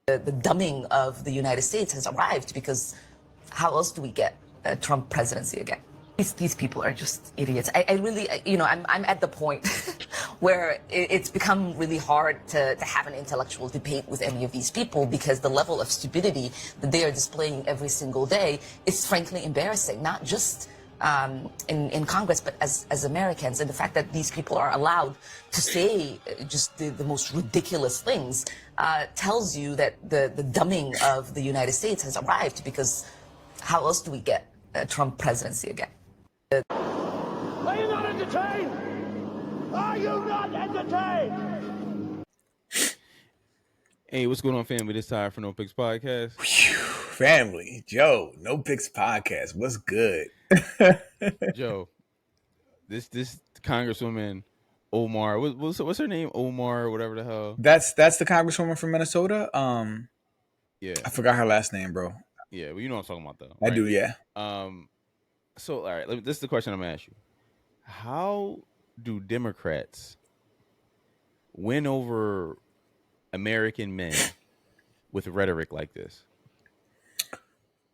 The dumbing of the United States has arrived because how else do we get a Trump presidency again? These people are just idiots. I really, I'm at the point where it's become really hard to have an intellectual debate with any of these people because the level of stupidity that they are displaying every single day is frankly embarrassing, not just in Congress, but as Americans. And the fact that these people are allowed to say just the most ridiculous things tells you that the dumbing of the United States has arrived because how else do we get a Trump presidency again? Are you not entertained? Are you not entertained? Hey, what's going on, family? This time for Nopickspodcast. Family, Joe, Nopickspodcast. What's good? Joe, this Congresswoman Omar, what's her name? Omar, whatever the hell. That's the Congresswoman from Minnesota. Yeah, I forgot her last name, bro. yeah. Well, you know what I'm talking about, though. I Right? do, yeah. So, all right, this is the question I'm gonna ask you: how do Democrats win over American men with rhetoric like this?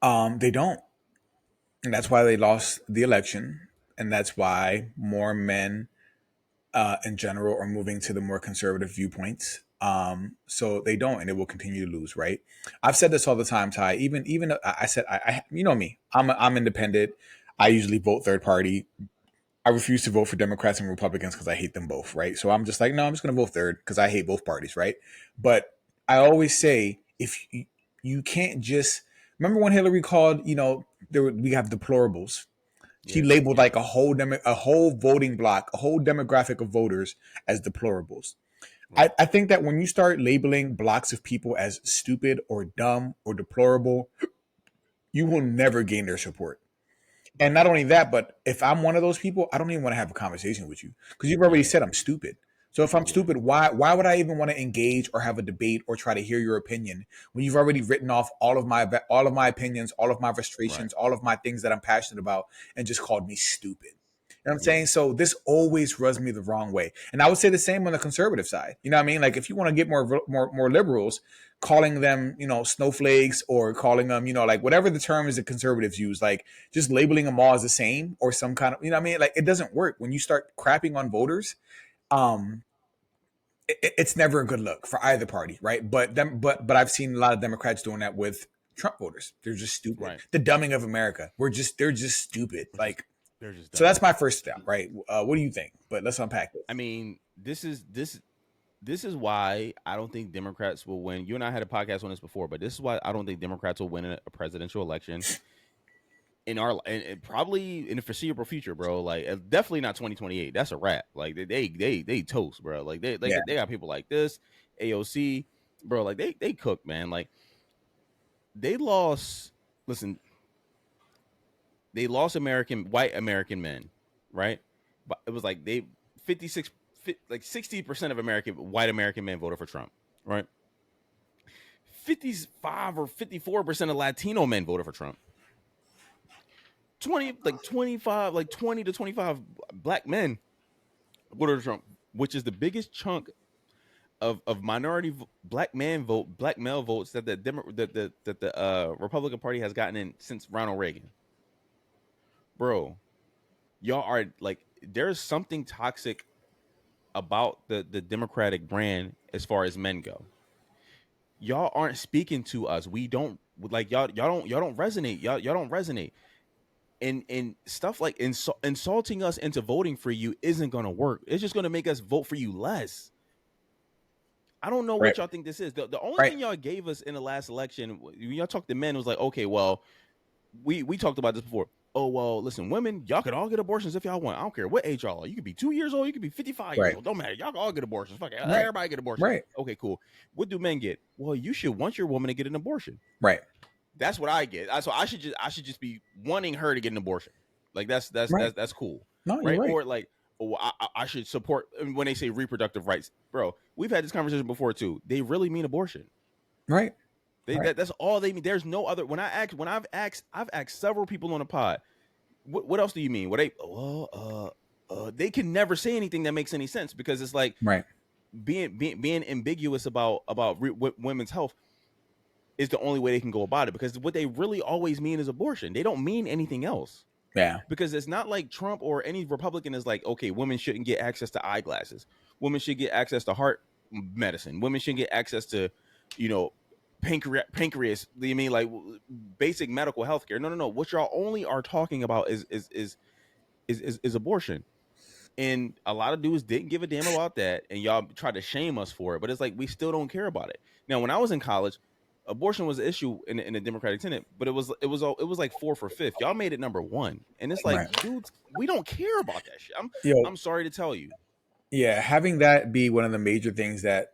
They don't, and that's why they lost the election, and that's why more men, in general, are moving to the more conservative viewpoints. So they don't, and it will continue to lose. Right? I've said this all the time, Ty. Even I said, I you know me, I'm independent. I usually vote third party. I refuse to vote for Democrats and Republicans because I hate them both, right? So I'm just like, no, I'm just going to vote third because I hate both parties, right? But I always say, if you can't just remember when Hillary called, we have deplorables. She labeled like a whole voting block, a whole demographic of voters as deplorables. Right. I think that when you start labeling blocks of people as stupid or dumb or deplorable, you will never gain their support. And not only that, but if I'm one of those people, I don't even want to have a conversation with you because you've already said I'm stupid. So if I'm stupid, why would I even want to engage or have a debate or try to hear your opinion when you've already written off all of my opinions, all of my frustrations, all of my things that I'm passionate about, and just called me stupid? You know what I'm saying? So this always rubs me the wrong way. And I would say the same on the conservative side. You know what I mean? Like if you want to get more liberals, calling them, snowflakes or calling them, like whatever the term is that conservatives use, like just labeling them all as the same or some kind of, you know what I mean? Like it doesn't work. When you start crapping on voters, it's never a good look for either party, right? But I've seen a lot of Democrats doing that with Trump voters. They're just stupid. Right. The dumbing of America. They're just stupid. Like they're just dumb. So that's my first step, right? What do you think? But let's unpack this. I mean, this is why I don't think Democrats will win. You and I had a podcast on this before, but this is why I don't think Democrats will win a presidential election and probably in the foreseeable future, bro. Like definitely not 2028. That's a wrap. Like they toast, bro. Like they got people like this, AOC, bro. Like they cook, man. Like they lost. Listen, they lost white American men, right? But it was like 60% of white American men voted for Trump, right? 55 or 54% of Latino men voted for Trump. 20 to 25 black men voted for Trump, which is the biggest chunk of minority black male votes that the Republican Party has gotten in since Ronald Reagan. Bro, y'all are like, there's something toxic about the Democratic brand as far as men go. Y'all aren't speaking to us. We don't like y'all don't resonate. Y'all don't resonate. And stuff like insulting us into voting for you isn't gonna work. It's just gonna make us vote for you less. I don't know what y'all think this is. The only thing y'all gave us in the last election, when y'all talked to men, it was like, okay, well, we talked about this before. Oh, well, listen, women, y'all can all get abortions if y'all want. I don't care what age y'all are. You could be 2 years old. You could be 55 years old. Don't matter. Y'all can all get abortions. Fuck it. Everybody get abortions. Right. Okay, cool. What do men get? Well, you should want your woman to get an abortion. Right. That's what I get. So I should just be wanting her to get an abortion. Like that's cool. No, you're right. Or like, oh, I should support when they say reproductive rights, bro. We've had this conversation before too. They really mean abortion. Right. That's all they mean. There's no other. I've asked several people on the pod. What else do you mean? They can never say anything that makes any sense because it's like right. being ambiguous about women's health. is the only way they can go about it, because what they really always mean is abortion. They don't mean anything else. Yeah. Because it's not like Trump or any Republican is like, okay, women shouldn't get access to eyeglasses. Women should get access to heart medicine. Women should get access to, pancreas. You mean like basic medical health care? No. What y'all only are talking about is abortion. And a lot of dudes didn't give a damn about that, and y'all tried to shame us for it. But it's like we still don't care about it. Now, when I was in college, abortion was an issue in the Democratic Senate, but it was like 4th or 5th. Y'all made it number 1, and it's like, Right. dudes, we don't care about that shit. Yo. I'm sorry to tell you. Yeah, having that be one of the major things that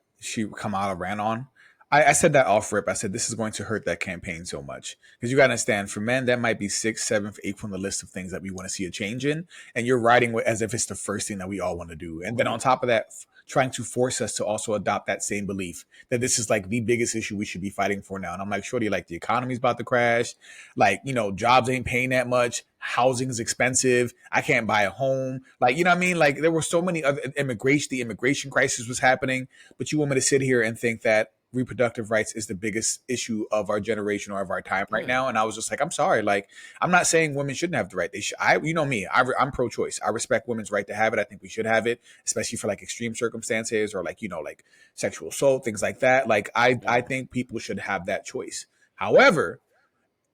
Kamala ran on. I said that off rip. I said this is going to hurt that campaign so much, because you got to understand, for men that might be 6th, 7th, 8th on the list of things that we want to see a change in, and you're riding with as if it's the first thing that we all want to do, and then on top of that, trying to force us to also adopt that same belief that this is like the biggest issue we should be fighting for now. And I'm like, shorty, like the economy's about to crash, like jobs ain't paying that much, housing is expensive, I can't buy a home, like what I mean, like there were so many other the immigration crisis was happening, but you want me to sit here and think that reproductive rights is the biggest issue of our generation or of our time right now? And I was just like, I'm sorry, like I'm not saying women shouldn't have the right. They should. I'm pro-choice. I respect women's right to have it. I think we should have it, especially for like extreme circumstances or like like sexual assault, things like that. Like I think people should have that choice. However,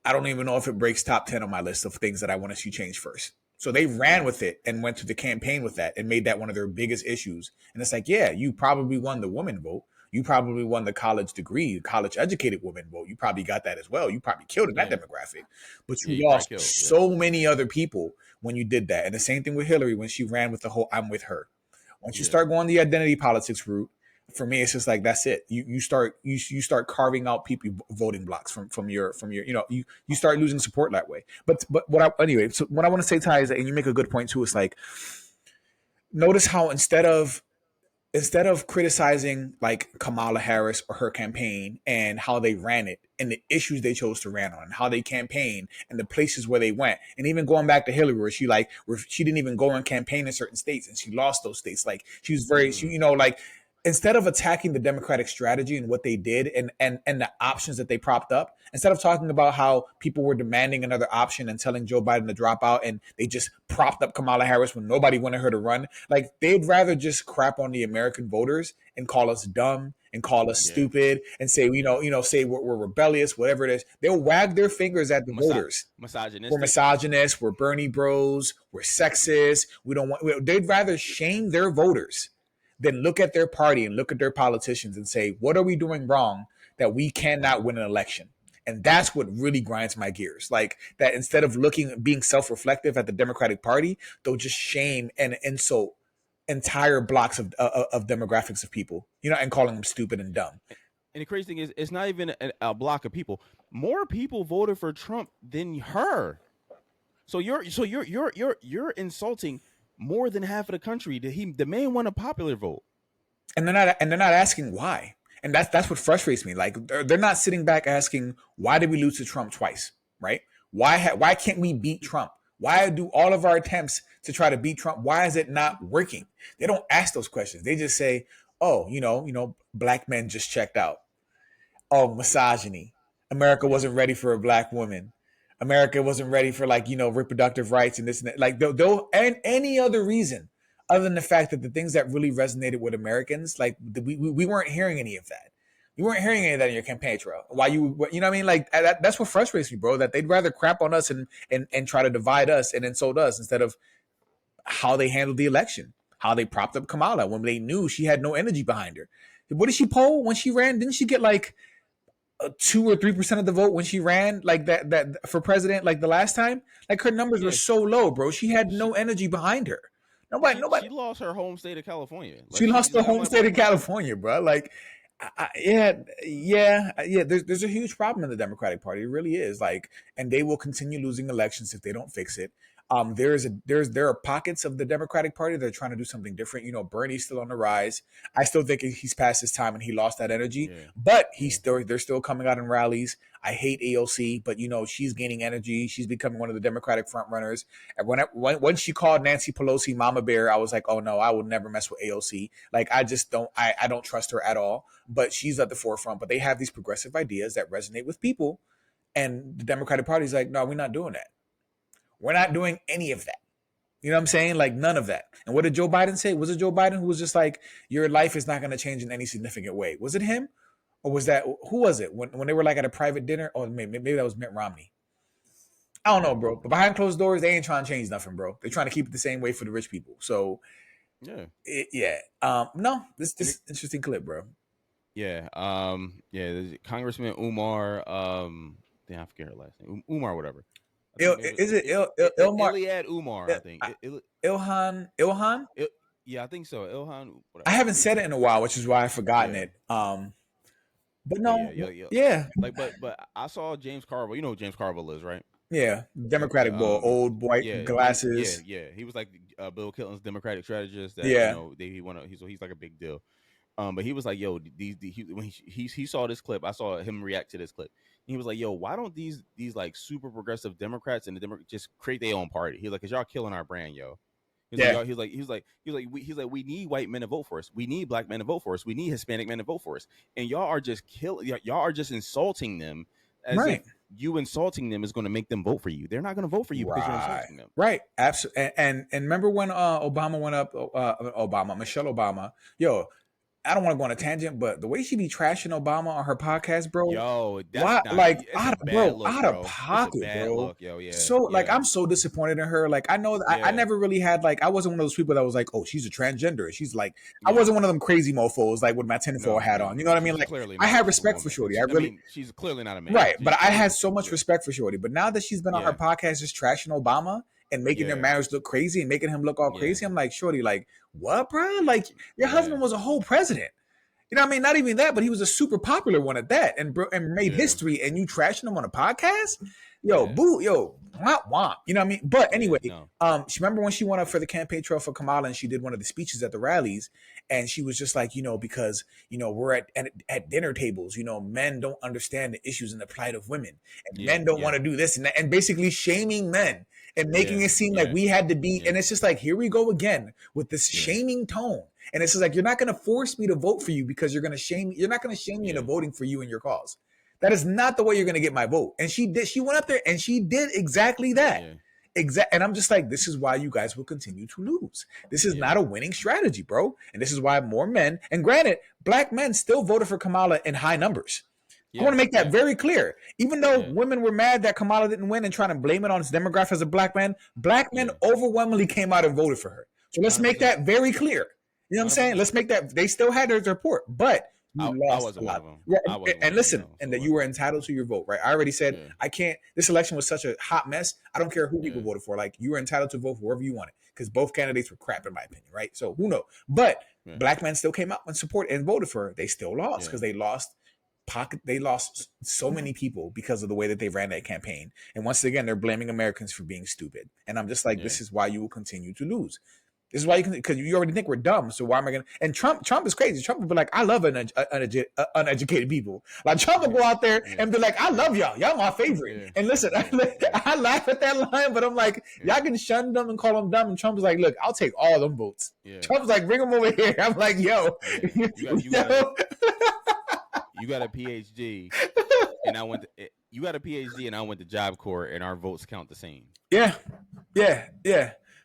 I don't even know if it breaks top 10 on my list of things that I want to see change first. So they ran with it and went to the campaign with that and made that one of their biggest issues. And it's like, yeah, you probably won the woman vote. You probably won the college degree, college educated woman vote. You probably got that as well. You probably killed in that demographic. But you lost so many other people when you did that. And the same thing with Hillary when she ran with the whole I'm with her. Once you start going the identity politics route, for me, it's just like that's it. You start carving out people voting blocks from your you start losing support that way. But what I want to say, Ty, is that, and you make a good point too, is like, notice how instead of criticizing like Kamala Harris or her campaign and how they ran it and the issues they chose to ran on, how they campaigned and the places where they went, and even going back to Hillary, where she didn't even go and campaign in certain states and she lost those states. Like she was very, instead of attacking the Democratic strategy and what they did and the options that they propped up, instead of talking about how people were demanding another option and telling Joe Biden to drop out and they just propped up Kamala Harris when nobody wanted her to run, like they'd rather just crap on the American voters and call us dumb and call us stupid and say, say we're rebellious, whatever it is. They'll wag their fingers at the voters. We're misogynists, we're Bernie bros, we're sexist. They'd rather shame their voters then look at their party and look at their politicians and say, what are we doing wrong that we cannot win an election? And that's what really grinds my gears. Like that instead of being self-reflective at the Democratic Party, they'll just shame and insult entire blocks of demographics of people, and calling them stupid and dumb. And the crazy thing is, it's not even a block of people. More people voted for Trump than her. So you're insulting more than half of the country. The man won a popular vote, and they're not asking why. And that's what frustrates me. Like they're not sitting back asking, why did we lose to Trump twice, right? Why can't we beat Trump? Why do all of our attempts to try to beat Trump? Why is it not working? They don't ask those questions. They just say, oh, black men just checked out. Oh, misogyny. America wasn't ready for a black woman. America wasn't ready for reproductive rights and this and that. Like and any other reason other than the fact that the things that really resonated with Americans, like we weren't hearing any of that. You weren't hearing any of that in your campaign trail. Why what I mean? Like that's what frustrates me, bro. That they'd rather crap on us and try to divide us and insult us instead of how they handled the election, how they propped up Kamala when they knew she had no energy behind her. What did she poll when she ran? Didn't she get 2 or 3% of the vote when she ran like that for president like the last time? Like her numbers were so low, bro. She had no energy behind her. Nobody. She lost her home state of California. She lost her home state of California, bro. Like, There's a huge problem in the Democratic Party. It really is. Like, and they will continue losing elections if they don't fix it. There are pockets of the Democratic Party that are trying to do something different. You know, Bernie's still on the rise. I still think he's past his time and he lost that energy. Yeah. But they're still coming out in rallies. I hate AOC, but you know, she's gaining energy. She's becoming one of the Democratic front runners. And when she called Nancy Pelosi Mama Bear, I was like, oh no, I would never mess with AOC. Like I just don't I don't trust her at all. But she's at the forefront. But they have these progressive ideas that resonate with people. And the Democratic Party's like, no, we're not doing that. We're not doing any of that. You know what I'm saying? Like none of that. And what did Joe Biden say? Was it Joe Biden who was just like, your life is not going to change in any significant way? Was it him? Or was that, who was it? When they were like at a private dinner? Oh, maybe that was Mitt Romney. I don't know, bro. But behind closed doors, they ain't trying to change nothing, bro. They're trying to keep it the same way for the rich people. So, yeah. No, this interesting clip, bro. Yeah. Congressman Umar, I forget her last name. Umar, whatever. Is it Ilmar? IIhan Omar, I think. IIhan? Yeah, I think so. IIhan. Whatever. I haven't said it in a while, which is why I've forgotten it. But no, yeah. Like, but I saw James Carville. You know who James Carville is, right? Yeah, Democratic bull, old white glasses. Yeah. He was like Bill Clinton's Democratic strategist. That, yeah, he's like a big deal. But he was like, yo, when he saw this clip, I saw him react to this clip. He was like, yo, why don't these like super progressive Democrats and the Democrats just create their own party? He's like, cause y'all killing our brand, yo. He's like, we need white men to vote for us. We need black men to vote for us. We need Hispanic men to vote for us. And y'all are just y'all are just insulting them as if you insulting them is going to make them vote for you. They're not going to vote for you because you're insulting them. Right. Absolutely. And remember when Obama went up, Michelle Obama, yo, I don't want to go on a tangent, but the way she be trashing Obama on her podcast, bro. Yo, out of pocket, bro. Look, yo, yeah. So like, I'm so disappointed in her. Like, I know that I never really had I wasn't one of those people that was like, oh, she's a transgender. She's like, I wasn't one of them crazy mofos like with my tinfoil hat on. You know what I mean? Like, I have respect for Shorty. She's clearly not a man, right? But I had so much respect for Shorty. But now that she's been on her podcast just trashing Obama and making their marriage look crazy and making him look all crazy, I'm like, Shorty, like, what, bro? Like, your husband was a whole president. You know what I mean? Not even that, but he was a super popular one at that and made history, and you trashing him on a podcast? Yo, boo, yo, womp womp. You know what I mean? But anyway, she remember when she went up for the campaign trail for Kamala and she did one of the speeches at the rallies, and she was just like, you know, because, you know, we're at dinner tables, you know, men don't understand the issues and the plight of women, and men don't want to do this and that, and basically shaming men and making it seem like we had to be, and it's just like, here we go again with this shaming tone. And it's just like, you're not going to force me to vote for you because you're going to shame me. You're not going to shame me into voting for you and your cause. That is not the way you're going to get my vote. And she went up there and she did exactly that. And I'm just like, this is why you guys will continue to lose. This is not a winning strategy, bro. And this is why more men, and granted, black men still voted for Kamala in high numbers. I want to make that very clear. Even though women were mad that Kamala didn't win and trying to blame it on his demographic as a black man overwhelmingly came out and voted for her. So let's make that very clear. You know what I'm saying? Let's make that. They still had their support, but you lost a lot. And listen, and that you were entitled to your vote, right? I already said I can't. This election was such a hot mess. I don't care who people voted for. Like, you were entitled to vote for whoever you wanted because both candidates were crap, in my opinion, right? So who knows? But black men still came out and supported and voted for her. They still lost because they lost. They lost so many people because of the way that they ran that campaign. And once again, they're blaming Americans for being stupid. And I'm just like, this is why you will continue to lose. This is why because you already think we're dumb. So why am I going to? And Trump is crazy. Trump will be like, I love uneducated people. Like, Trump will go out there and be like, I love y'all. Y'all my favorite. And listen, I laugh at that line, but I'm like, y'all can shun them and call them dumb. And Trump is like, look, I'll take all them votes. Trump's like, bring them over here. I'm like, yo. You got a PhD, and I went. You got a PhD, and I went to Job Corps, and our votes count the same. Yeah.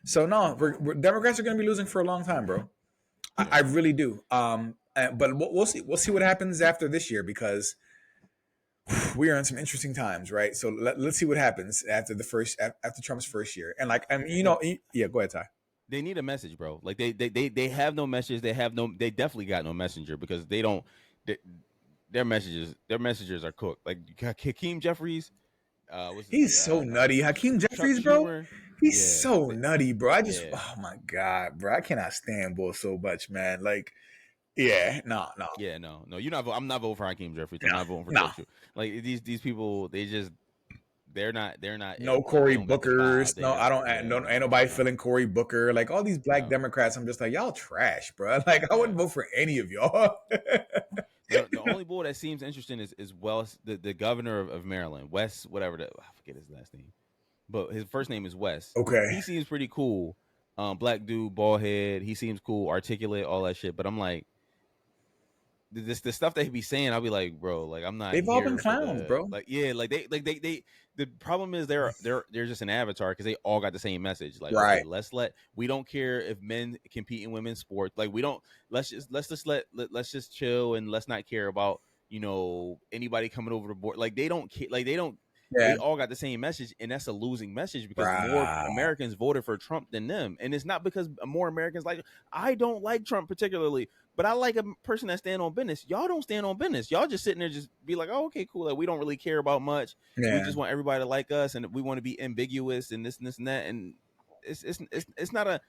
So no, Democrats are going to be losing for a long time, bro. I really do. But we'll see. We'll see what happens after this year because we are in some interesting times, right? So let's see what happens after Trump's first year. And like, I mean, you know, go ahead, Ty. They need a message, bro. Like they have no message. They definitely got no messenger because they don't. Their messages are cooked. Like Hakeem Jeffries, he's so nutty. Hakeem Jeffries, bro. He's so nutty, bro. Oh my god, bro. I cannot stand Bull so much, man. Like, no. Yeah, no. You're not. I'm not voting for Hakeem Jeffries. I'm not voting for Joe. Like these people, they they're not No like they Cory don't got the vibe. Bookers. They No, I don't. don't. Yeah, No, ain't nobody no, feeling Cory Booker. Like all these black no. Democrats, I'm just like, y'all trash, bro. Like I Yeah. wouldn't vote for any of y'all. The only boy that seems interesting is Wes, the governor of Maryland, Wes, whatever I forget his last name, but his first name is Wes. Okay. He seems pretty cool. Black dude, bald head. He seems cool, articulate, all that shit. But I'm like, the stuff that he be saying, I'll be like, bro, like I'm not They've all been here for clowns, bro. like, yeah, like they. The problem is they're just an avatar because they all got the same message. Like, Right. okay, we don't care if men compete in women's sports. Like, we don't. Let's just chill and let's not care about anybody coming over the board. Like they don't care. Like they don't. Yeah. They all got the same message, and that's a losing message because more Americans voted for Trump than them. And it's not because more Americans I don't like Trump particularly, but I like a person that stand on business. Y'all don't stand on business. Y'all just sitting there just be like, oh, okay, cool. Like we don't really care about much. Yeah. We just want everybody to like us, and we want to be ambiguous and this and that. And it's not a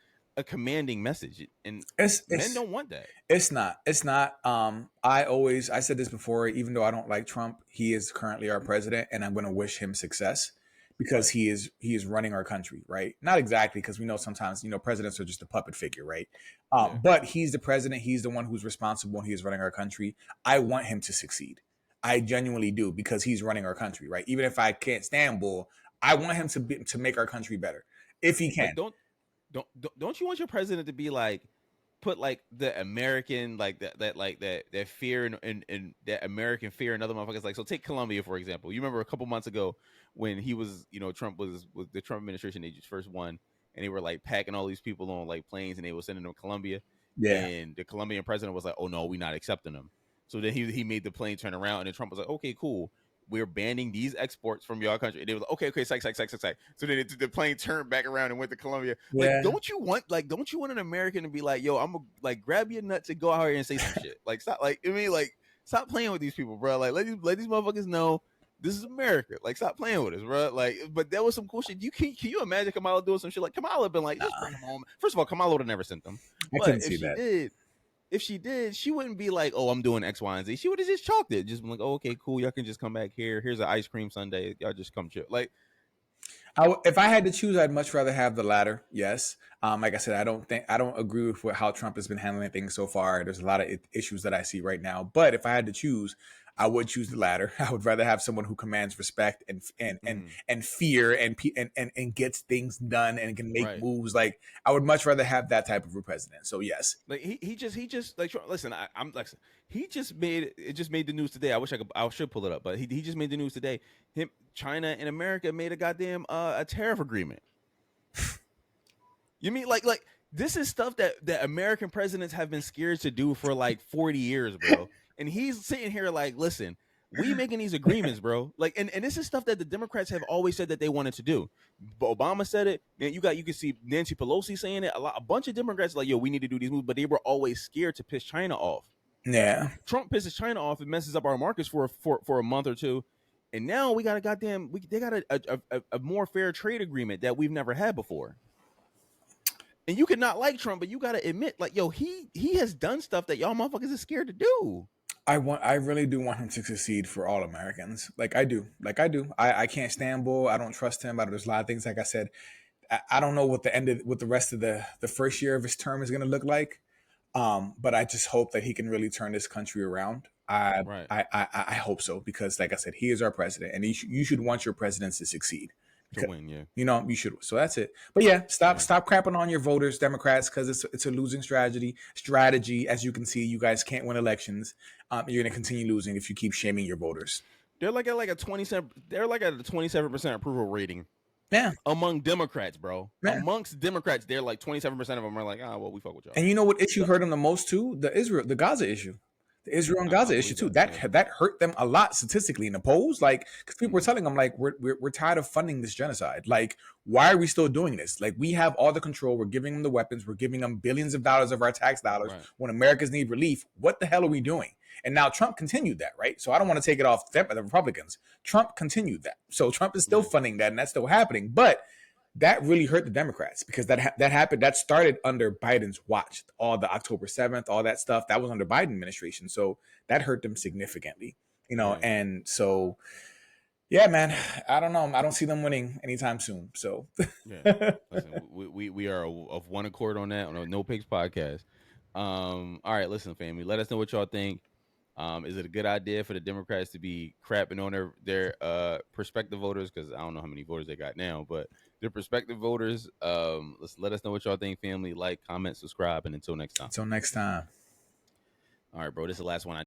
commanding message, and men don't want that. It's not. I said this before, even though I don't like Trump, he is currently our president, and I'm going to wish him success because he is running our country, right? Not exactly, because we know sometimes, presidents are just a puppet figure, right? But he's the president. He's the one who's responsible, and he is running our country. I want him to succeed. I genuinely do, because he's running our country, right? Even if I can't stand bull, I want him to make our country better if he can. Don't you want your president to be like, put like the American that fear and that American fear in other motherfuckers? Like, so take Colombia for example. You remember a couple months ago when he was, Trump was the Trump administration, they just first won, and they were like packing all these people on like planes and they were sending them to Colombia. Yeah. And the Colombian president was like, oh no, we're not accepting them. So then he made the plane turn around, and then Trump was like, okay, cool. We're banning these exports from your country. And they were like, okay, psych. So then the plane turned back around and went to Colombia. Yeah. Like, don't you want an American to be like, yo, I'm gonna like grab your nuts and go out here and say some shit? Like, stop, stop playing with these people, bro. Like, let these motherfuckers know this is America. Like, stop playing with us, bro. Like, but there was some cool shit. Can you imagine Kamala doing some shit? Like, Kamala have been like, just bring them home. First of all, Kamala would have never sent them. I couldn't see that. If she did, she wouldn't be like, oh, I'm doing X, Y, and Z. She would have just chalked it. Just been like, oh, okay, cool. Y'all can just come back here. Here's an ice cream sundae. Y'all just come chill. Like, if I had to choose, I'd much rather have the latter. Yes. Like I said, I don't agree with how Trump has been handling things so far. There's a lot of issues that I see right now. But if I had to choose, I would choose the latter. I would rather have someone who commands respect and fear and gets things done and can make moves. Like, I would much rather have that type of a president. So yes, like he just like, listen. I'm like, he just made the news today. I should pull it up, but he just made the news today. China and America made a goddamn a tariff agreement. You mean like this is stuff that American presidents have been scared to do for like 40 years, bro. And he's sitting here like, listen, we making these agreements, bro. Like, and this is stuff that the Democrats have always said that they wanted to do. Obama said it. Man, you can see Nancy Pelosi saying it. A bunch of Democrats like, yo, we need to do these moves, but they were always scared to piss China off. Yeah. Trump pisses China off and messes up our markets for a month or two. And now we got they got a more fair trade agreement that we've never had before. And you could not like Trump, but you got to admit, like, yo, he has done stuff that y'all motherfuckers are scared to do. I really do want him to succeed for all Americans. Like I do. I can't stand bull. I don't trust him. There's a lot of things, like I said, I don't know what the rest of the first year of his term is going to look like. But I just hope that he can really turn this country around. I hope so, because like I said, he is our president, and you should want your presidents to succeed. To win, yeah. You should. So that's it. But yeah, stop crapping on your voters, Democrats, because it's a losing strategy. As you can see, you guys can't win elections. You're going to continue losing if you keep shaming your voters. They're like at a 27% approval rating. Yeah. Among Democrats, bro. Yeah. Amongst Democrats, they're like 27% of them are like, well, we fuck with y'all. And you know what issue hurt them the most too? The Gaza issue. The Israel and Gaza issue too. That hurt them a lot statistically in the polls. Like, because people were telling them, like, we're tired of funding this genocide. Like, why are we still doing this? Like, we have all the control. We're giving them the weapons. We're giving them billions of dollars of our tax dollars when Americans need relief. What the hell are we doing? And now Trump continued that, right? So I don't want to take it off the Republicans. Trump continued that. So Trump is still funding that, and that's still happening. But that really hurt the Democrats, because that happened. That started under Biden's watch. All the October 7th, all that stuff, that was under Biden administration. So that hurt them significantly, And so Yeah, man. I don't know. I don't see them winning anytime soon. So Yeah. Listen, we are of one accord on that on a No Pigs podcast. All right, listen, family. Let us know what y'all think. Is it a good idea for the Democrats to be crapping on their prospective voters? Because I don't know how many voters they got now, but their prospective voters. Let us know what y'all think, family. Like, comment, subscribe, and until next time. until next time. All right, bro. This is the last one.